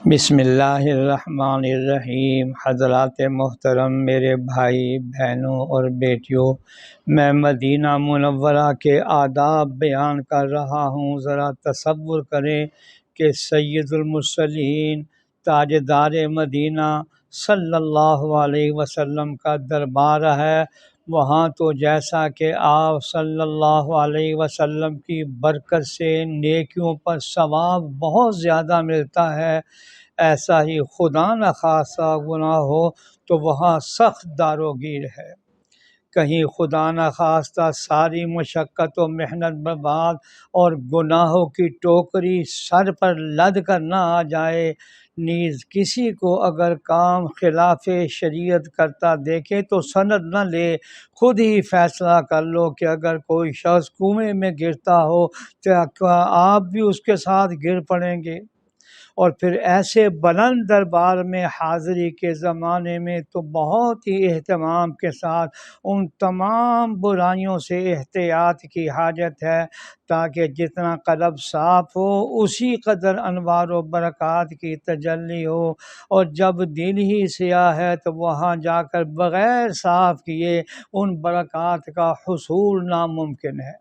بسم اللہ الرحمن الرحیم۔ حضرات محترم، میرے بھائی بہنوں اور بیٹیوں، میں مدینہ منورہ کے آداب بیان کر رہا ہوں۔ ذرا تصور کریں کہ سید المرسلین تاجدار مدینہ صلی اللہ علیہ وسلم کا دربار ہے۔ وہاں تو جیسا کہ آپ صلی اللہ علیہ وسلم کی برکت سے نیکیوں پر ثواب بہت زیادہ ملتا ہے، ایسا ہی خدا نخواستہ گناہ ہو تو وہاں سخت داروگیر ہے۔ کہیں خدا نخواستہ ساری مشقت و محنت برباد اور گناہوں کی ٹوکری سر پر لد کر نہ آ جائے۔ نیز کسی کو اگر کام خلاف شریعت کرتا دیکھے تو سند نہ لے، خود ہی فیصلہ کر لو کہ اگر کوئی شخص کنویں میں گرتا ہو تو کیا آپ بھی اس کے ساتھ گر پڑیں گے؟ اور پھر ایسے بلند دربار میں حاضری کے زمانے میں تو بہت ہی اہتمام کے ساتھ ان تمام برائیوں سے احتیاط کی حاجت ہے، تاکہ جتنا قلب صاف ہو اسی قدر انوار و برکات کی تجلی ہو، اور جب دل ہی سیاہ ہے تو وہاں جا کر بغیر صاف کیے ان برکات کا حصول ناممکن ہے۔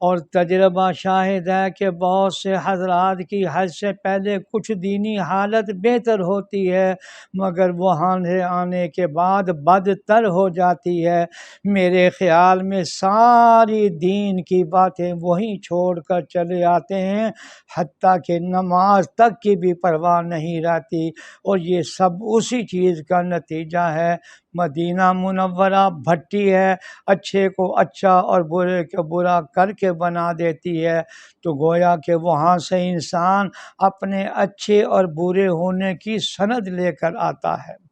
اور تجربہ شاہد ہے کہ بہت سے حضرات کی حج سے پہلے کچھ دینی حالت بہتر ہوتی ہے، مگر وہاں سے آنے کے بعد بدتر ہو جاتی ہے۔ میرے خیال میں ساری دین کی باتیں وہیں چھوڑ کر چلے آتے ہیں، حتیٰ کہ نماز تک کی بھی پرواہ نہیں رہتی، اور یہ سب اسی چیز کا نتیجہ ہے۔ مدینہ منورہ بھٹی ہے، اچھے کو اچھا اور برے کو برا کر کے بنا دیتی ہے، تو گویا کہ وہاں سے انسان اپنے اچھے اور برے ہونے کی سند لے کر آتا ہے۔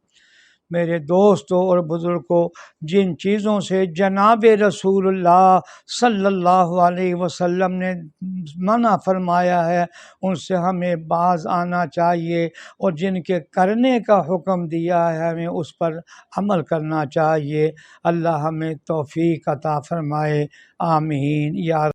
میرے دوستوں اور بزرگوں، جن چیزوں سے جناب رسول اللہ صلی اللہ علیہ وسلم نے منع فرمایا ہے ان سے ہمیں باز آنا چاہیے، اور جن کے کرنے کا حکم دیا ہے ہمیں اس پر عمل کرنا چاہیے۔ اللہ ہمیں توفیق عطا فرمائے، آمین یا